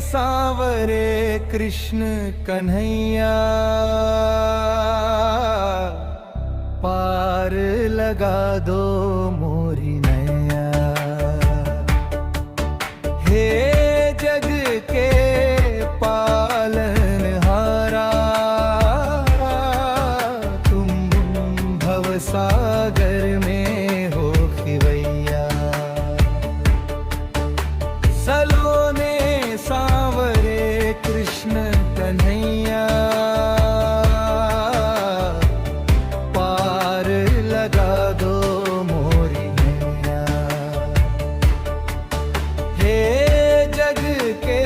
सांवरे कृष्ण कन्हैया, पार लगा दो मोरी नैया। हे जग के पालनहारा, तुम भवसागर में हो खिवैया। सलोने सांवरे कृष्ण कन्हैया, पार लगा दो मोरी नैया। हे जग के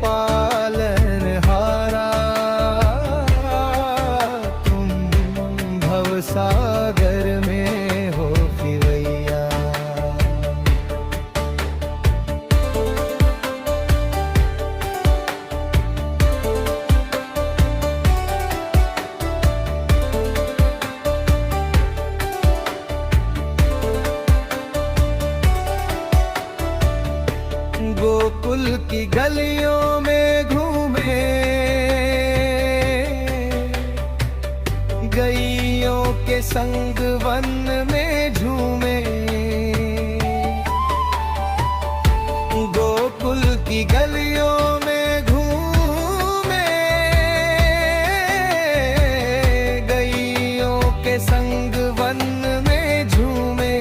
पालनहारा, तुम भवसागर में हो खिवैया। गोकुल की गलियों में घूमे, गैयों के संग वन में झूमे। गोकुल की गलियों में घूमे, गैयों के संग वन में झूमे।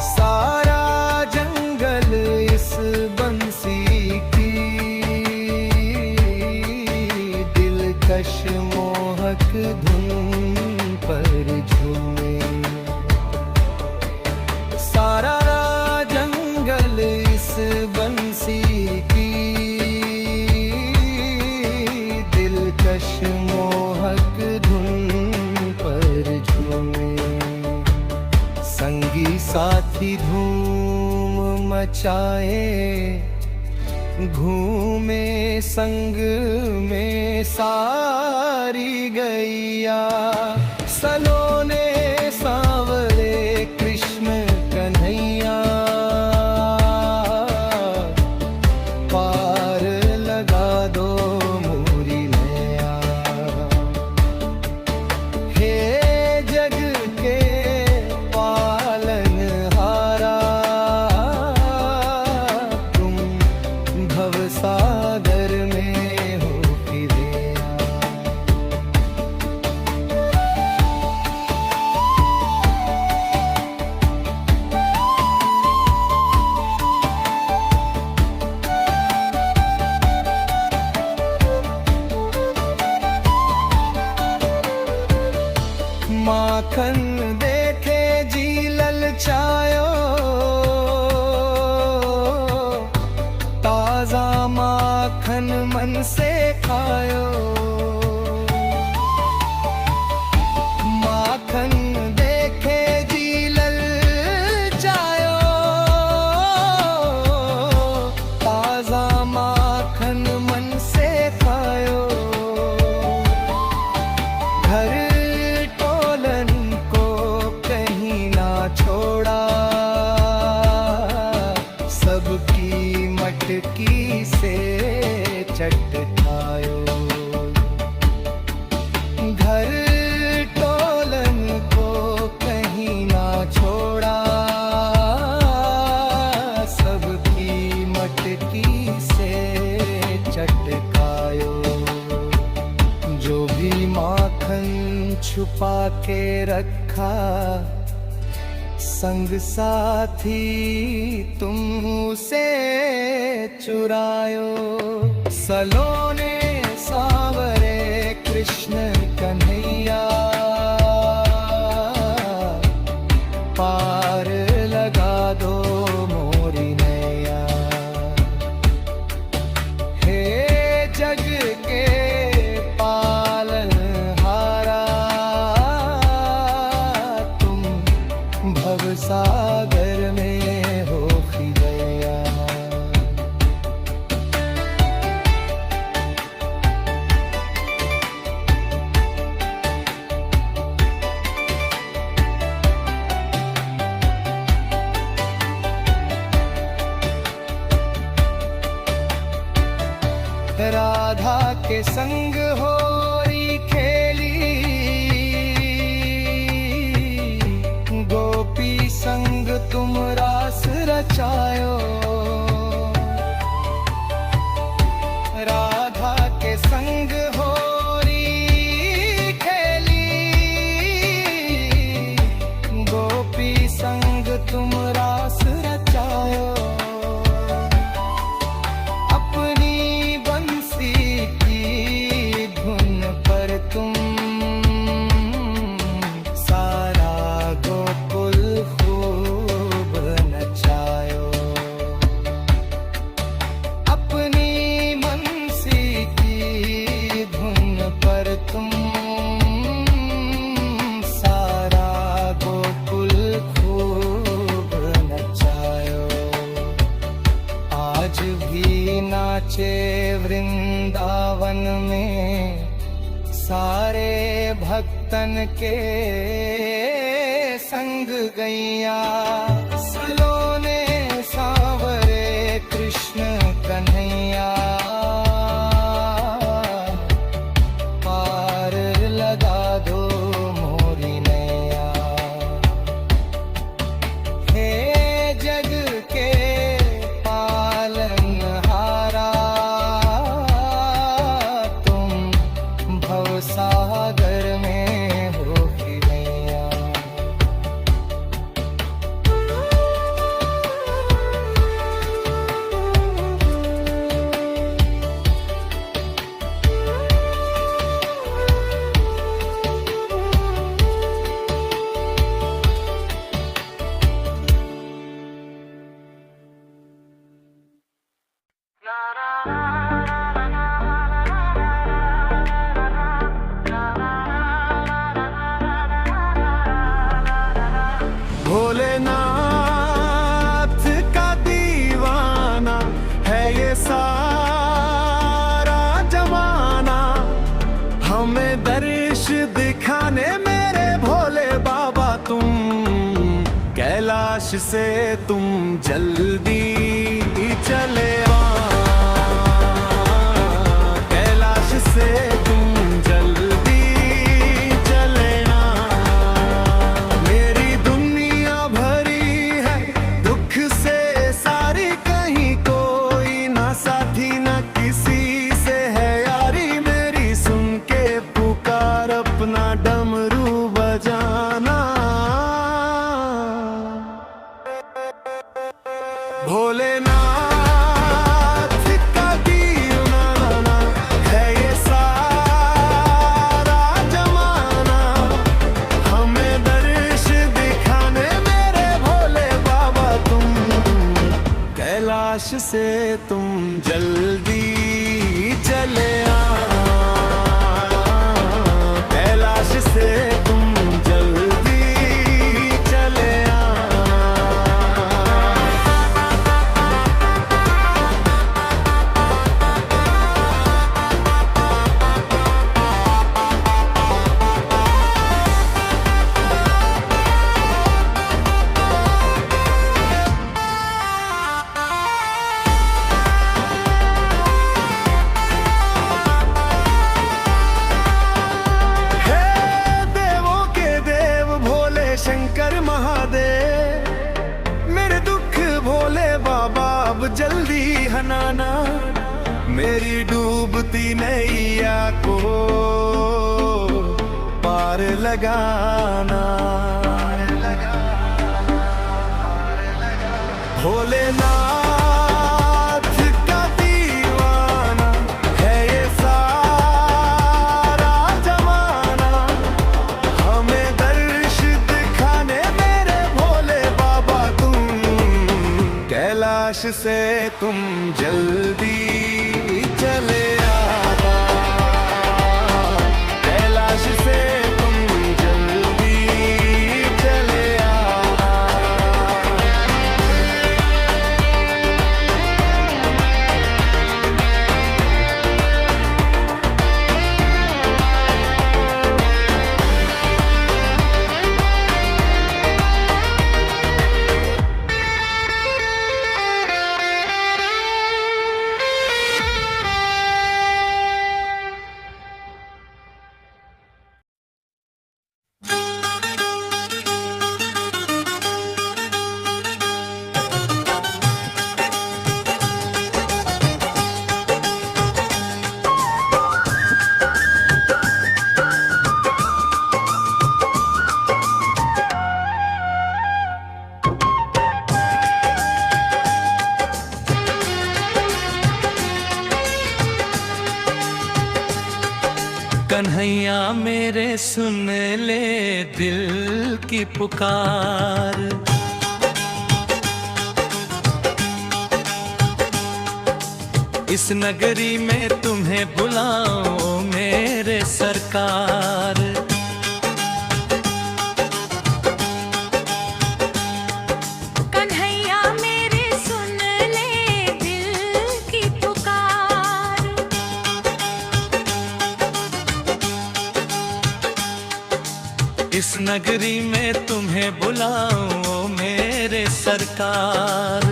सारा जंगल इस बंसी की दिलकश मोहक धुन पर झूमे। सारा जंगल इस बंसी की दिलकश मोहक धुन पर झूमे। संगी साथी धूम मचाए, घूमे संग में सारी गैया। सलोने सांवरे कृष्ण कन्हैया, पार लगा दो मोरी नैया। हे जग के पालनहारा, तुम भवसागर में हो खिवैया। माखन देखे जी ललचायो, ताजा माखन मन से खायो। माखन देखे जी ललचायो, ताजा माखन मन से खायो। घर टोलन को कहीं ना छोड़ा, सबकी मटकी से चट खायो। घर टोलन को कहीं ना छोड़ा, सबकी मटकी से चट खायो। जो भी माखन छुपा के रखा, संग साथी तुम उसे चुरायो। सलोने सांवरे कृष्ण कन्हैया, पार लगा दो मोरी नैया। हे जग के पालनहारा, तुम भवसागर में हो खिवैया। राधा के संग होरी खेली, गोपी संग तुम रास रचायो। राधा के संग होरी खेली, गोपी संग तुम रास रचायो। अपनी बंसी की धुन पर तुम सारा गोकुल खूब नचायो। अपनी बंसी की धुन पर तुम सारा गोकुल खूब नचायो। आज भी नाचे वृंदावन में सारे भक्तन के संग गैया। सलोने सांवरे कृष्ण कन्हैया, पार लगा दो मोरी नैया। हे जग के पालनहारा, तुम भवसागर में हो कि नैया। भोलेनाथ का दीवाना है ये सारा जमाना। हमें दर्श दिखाने मेरे भोले बाबा तुम, कैलाश से तुम जल्दी चले आ। कैलाश से तुम जल्दी चले आ। मेरी दुनिया भरी है दुख से सारी, कहीं कोई ना साथी ना किसी से है यारी। मेरी सुन के पुकार अपना डमरू बजाना। भोलेनाथ का दीवाना है ये सारा जमाना। हमें दर्श दिखाने मेरे भोले बाबा तुम, कैलाश से तुम जल्दी चले आ। कैलाश से तुम जल्दी चले आ। हे देवों के देव भोले शंकर महादेव, मेरे दुख भोले बाबा अब जल्दी हनाना। मेरी डूबती नैया को पार लगाना। भोलेनाथ का दीवाना है ये सारा जमाना। हमें दर्श दिखाने मेरे भोले बाबा तुम, कैलाश से तुम जल्दी चले आना। कैलाश से तुम जल्दी चले आना। कन्हैया मेरे सुन ले दिल की पुकार। इस नगरी में तुम्हें बुलाओ मेरे सरकार। कन्हैया मेरे सुन ले दिल की पुकार। इस नगरी में तुम्हें बुलाओ मेरे सरकार।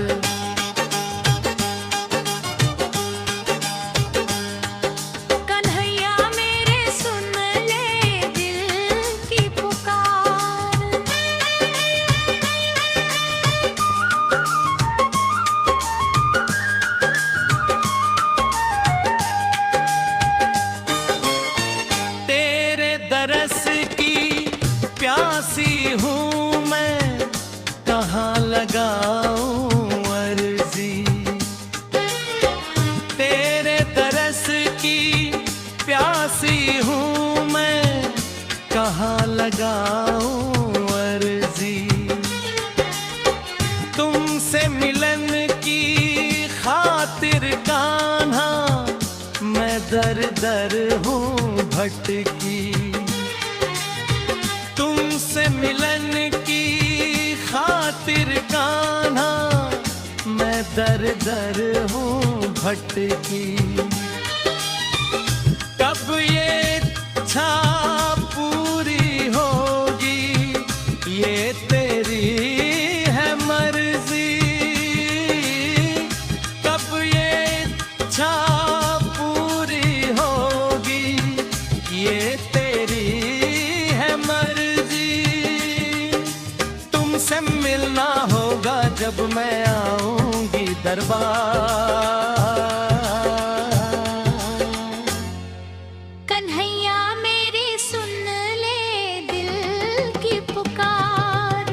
कन्हैया मेरे सुन ले दिल की पुकार। तेरे दरस की प्यासी हूँ मैं, कहाँ लगाऊं अर्जी। तेरे तरस की प्यासी हूँ मैं, कहाँ लगाऊं अर्जी। तुमसे मिलन की खातिर कान्हा मैं दर दर हूँ भटकी। तुमसे मिलन की खातिर कान्हा मैं दर दर हूँ भटकी। कब ये इच्छा पूरी होगी, ये तेरी है मर्जी। कब ये इच्छा पूरी होगी, ये तेरी है मर्जी। तुमसे मिलना होगा जब मैं आऊंगी दरबार। कन्हैया मेरे सुन ले दिल की पुकार।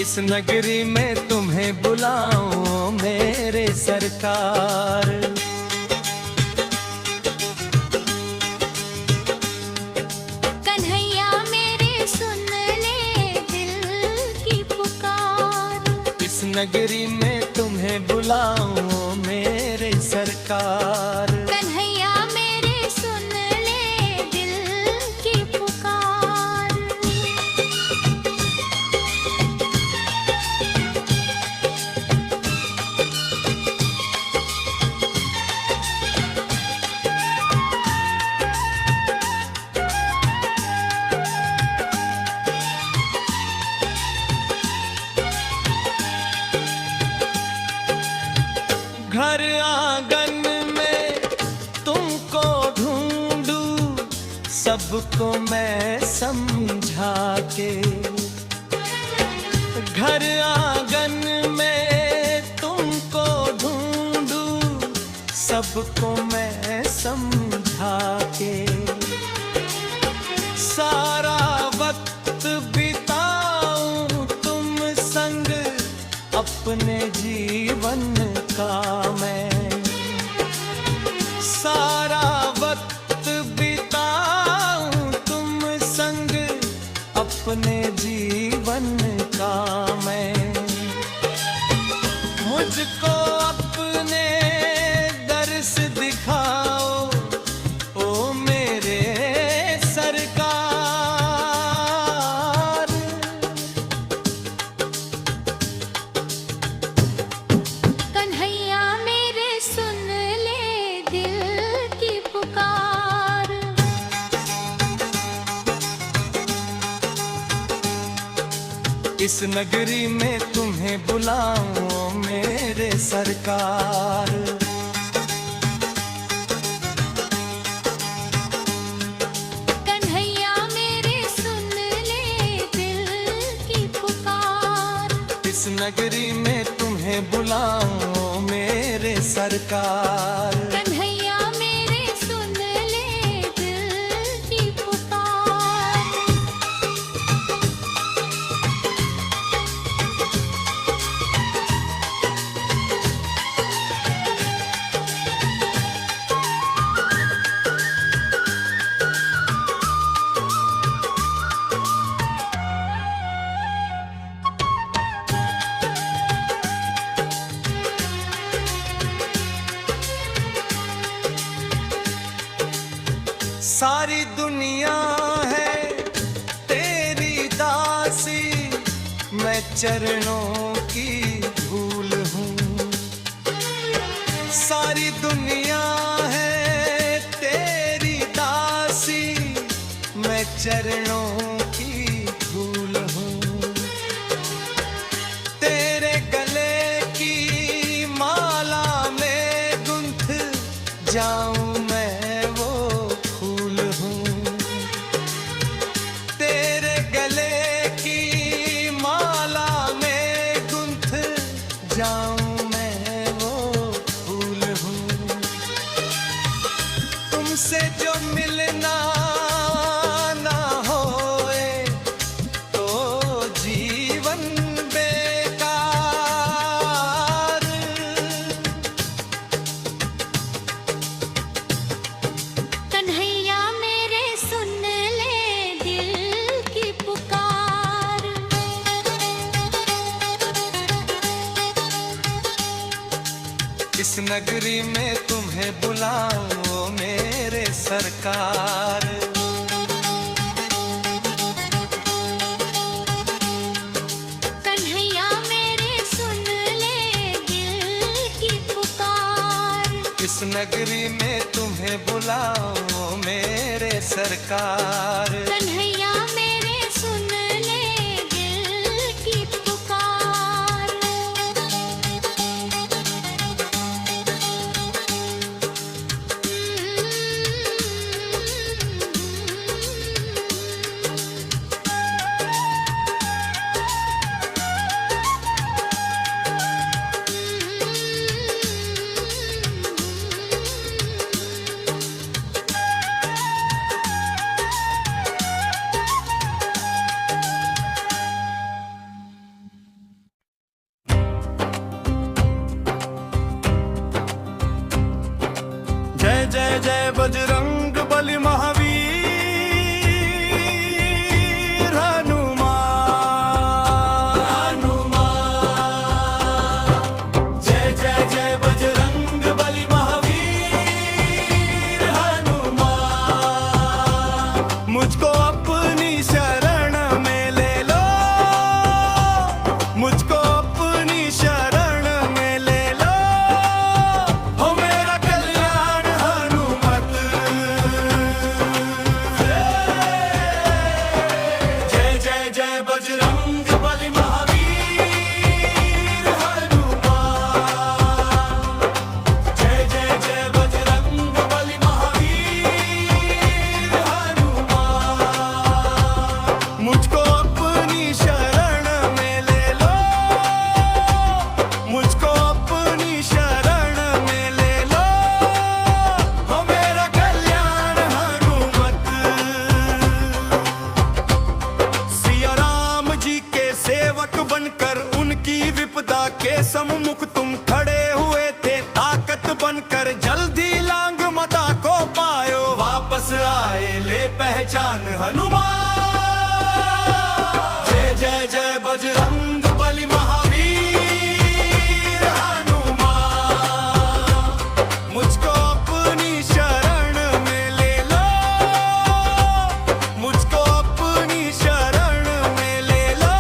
इस नगरी में तुम्हें बुलाऊं मेरे सरकार। कन्हैया मेरे सुन ले दिल की पुकार। इस नगरी में तुम्हें बुलाऊं मेरे सरकार। कन्हैया मेरे सुन ले दिल की पुकार। घर आंगन में तुमको ढूंढूं, सबको मैं समझा के। घर आंगन में तुमको ढूंढूं, सबको मैं समझा के। सारा वक्त बिताऊं तुम संग अपने जीवन का मैं। सारा वक्त बिताऊं तुम संग अपने जीवन का मैं। मुझको अपने दर्श दिखाओ ओ मेरे सरकार। कन्हैया मेरे सुन ले दिल की पुकार। इस नगरी में तुम्हें बुलाऊं मेरे सरकार। कन्हैया मेरे सुन ले दिल की पुकार। इस नगरी में तुम्हें बुलाऊं मेरे सरकार। कन्हैया मेरे सुन ले दिल की पुकार। सारी दुनिया है तेरी दासी, मैं चरणों की धूल हूँ। सारी दुनिया है तेरी दासी, मैं चरणों की धूल हूँ। तेरे गले की माला में गुंथ जाऊं मैं वो फूल हूँ। तेरे गले की माला में गुंथ जाऊं मैं वो फूल हूँ। तुमसे जो मिलना ना होए तो जीवन बेकार। कन्हैया मेरे सुन ले दिल की पुकार। इस नगरी में तुम्हें बुलाओ मेरे सरकार। कन्हैया मेरे सुन ले दिल की पुकार। इस नगरी में तुम्हें बुलाओ मेरे सरकार। कन्हैया मेरे सुन ले दिल की पुकार। जय जय जय बजरंग बली महावीर हनुमान। जय जय जय बजरंग बली महावीर हनुमान। मुझको अपनी शरण में ले लो, मुझको अपनी शरण में ले लो। हो मेरा कल्याण हनुमत। जय जय जय बजरंग बली महावीर हनुमान। जय जय जय बजरंग बली महावीर हनुमान। मुझको अपनी शरण में ले लो, मुझको अपनी शरण में ले लो। हो मेरा कल्याण हनुमत। सिया राम जी के सेवक बनकर उनकी विपदा के सम्मुख तुम खड़े हुए थे ताकत बनकर। जल्दी लांग माता को पायो, वापस आए ले पहचान हनुमान। जय जय जय बजरंग बली महावीर हनुमान। मुझको अपनी शरण में ले लो, मुझको अपनी शरण में ले लो।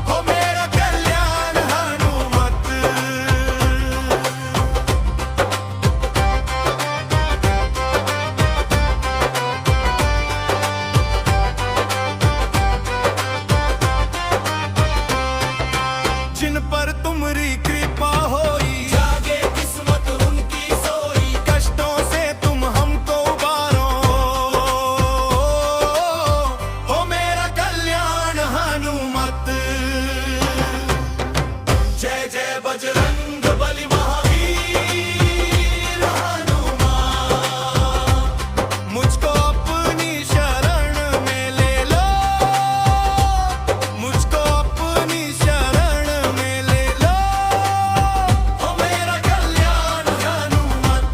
हो मेरा कल्याण हनुमत। जिन पर तुमरी कृपा होई, जागे किस्मत उनकी सोई। कष्टों से तुम हमको उबारो, हो मेरा कल्याण हनुमत। जय जय बजरंग बली महावीर हनुमान। मुझको अपनी शरण में ले लो, मुझको अपनी शरण में ले लो। हो मेरा कल्याण हनुमत।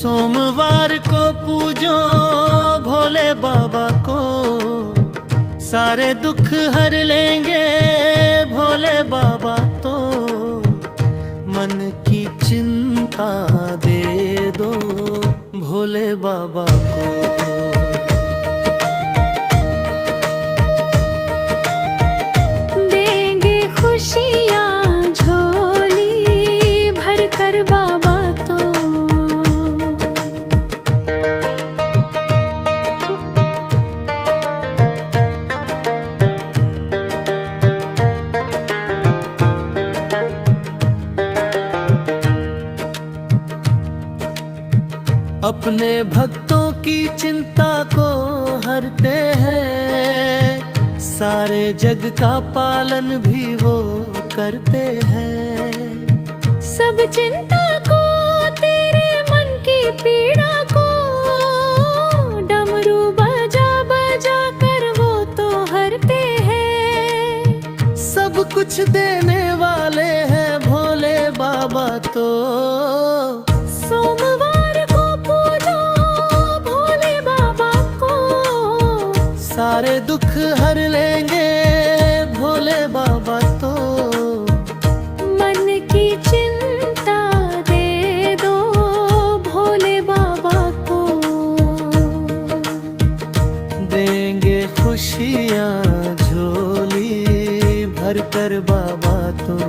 सोमवार को पूजो भोले बाबा को, सारे दुख हर लेंगे भोले बाबा तो। मन की चिंता दे दो भोले बाबा को। देंगे खुशियाँ झोली भर कर बाबा तो। अपने भक्तों की चिंता को हरते हैं, सारे जग का पालन भी वो करते हैं। सब चिंता को तेरे मन की पीड़ा को, डमरू बजा बजा कर वो तो हरते हैं। सब कुछ देने वाले हैं भोले बाबा तो। सोमवार को पूजो भोले बाबा को, सारे दुख हर लेंगे भोले बाबा तो। मन की चिंता दे दो भोले बाबा को। देंगे खुशियाँ झोली भर कर बाबा तो।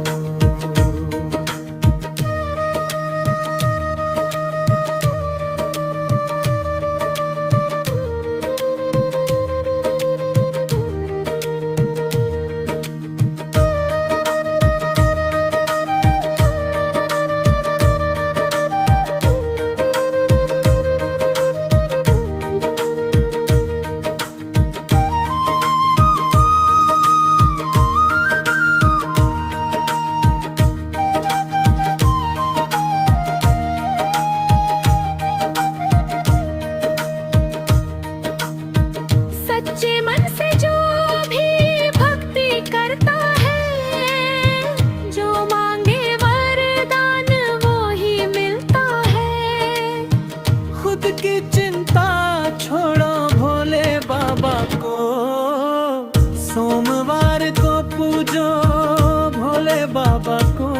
सच्चे मन से जो भी भक्ति करता है, जो मांगे वरदान वो ही मिलता है। खुद की चिंता छोड़ो भोले बाबा को, सोमवार को पूजो भोले बाबा को।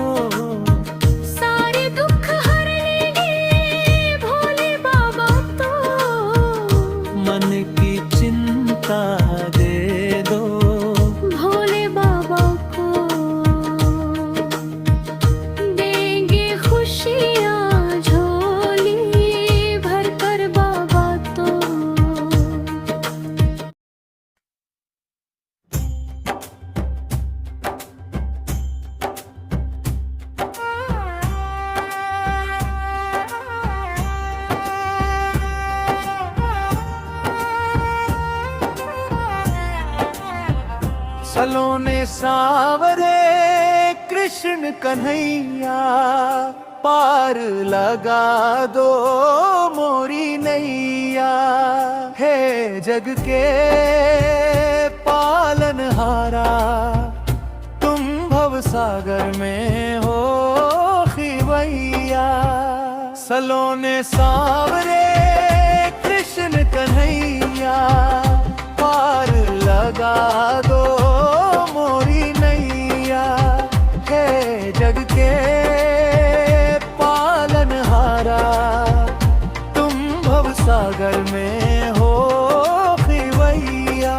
सारे दुख हर लेंगे भोले बाबा तो। मन की चिंता दे दो भोले बाबा को। देंगे खुशियाँ झोली भर कर बाबा तो। सलोने सावरे कृष्ण कन्हैया, पार लगा दो मोरी नैया। हे जग के पालनहारा, तुम भव सागर में हो खिवैया। सलोने सावरे कृष्ण कन्हैया, पार लगा दो मोरी नैया। हे जग के पालनहारा, तुम भव सागर में हो खिवैया।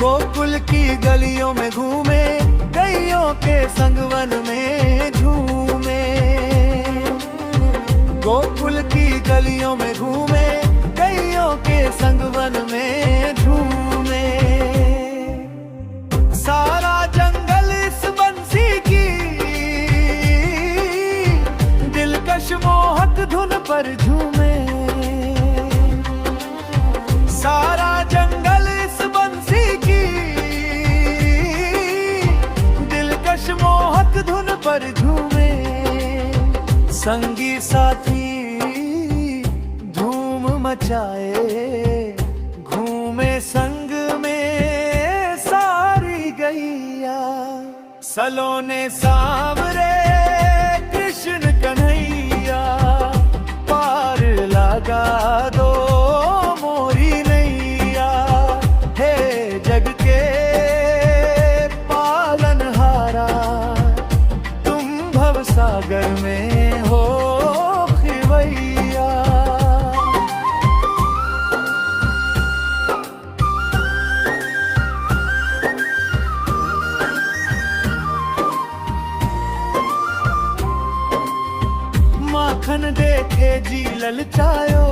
गोकुल की गलियों में घूमे, गैयों के संग वन में झूमे। गोकुल की गलियों में घूमे, गैयों के संग वन में झूमे। सारा जंगल इस बंसी की दिलकश मोहक धुन पर झूमे। सारा जंगल इस बंसी की दिलकश मोहक धुन पर झूमे। संगी साथी धूम मचाए, सलोने सांवरे कृष्ण कन्हैया, पार लगा दो मोरी नैया। हे जग के पालनहारा, तुम भव सागर में हो खिवैया। माखन देखे जी ललचायो,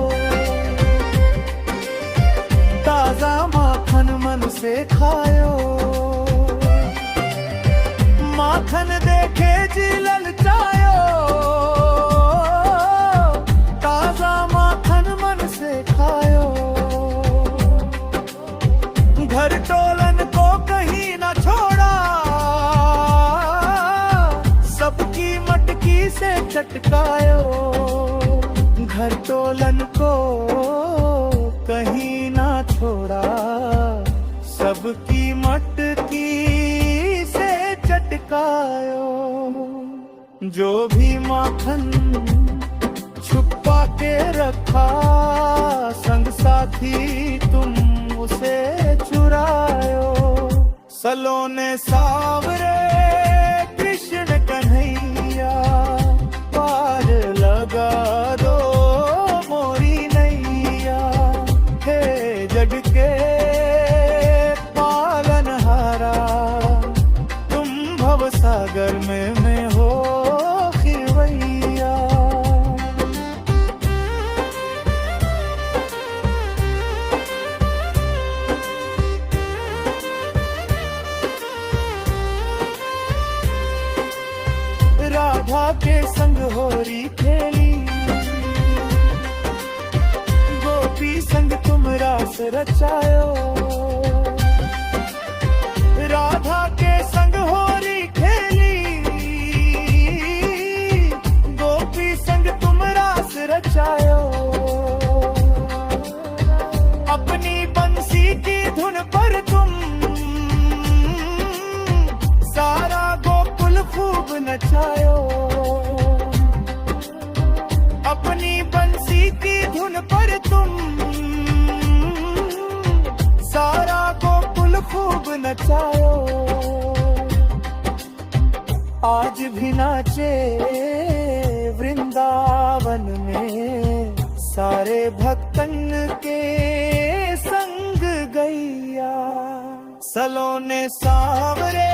ताजा माखन मन से खायो। माखन देखे जी ललचायो, ताजा माखन मन से खायो। घर टोलन को कहीं ना छोड़ा, सबकी मटकी से चटकायो। घर टोलन को कहीं ना छोड़ा, सबकी मटकी से चटकायो। जो भी माखन छुपा के रखा, संग साथी तुम उसे चुरायो। सलोने सांवरे कृष्ण कन्हैया, पार लगा दो मोरी नैया। हे जग के पालनहारा, तुम भव सागर में हो खिवैया। राधा के संग होरी खेली, गोपी संग तुम रास रचायो। राधा के संग होरी खेली, गोपी संग तुम रास रचायो। अपनी बंसी की धुन पर तुम सारा गोकुल खूब नचायो। अपनी बंसी की धुन पर तुम सारा गोकुल खूब नचायो। आज भी नाचे वृंदावन में, सारे भक्तन के संग गैया। सलोने सांवरे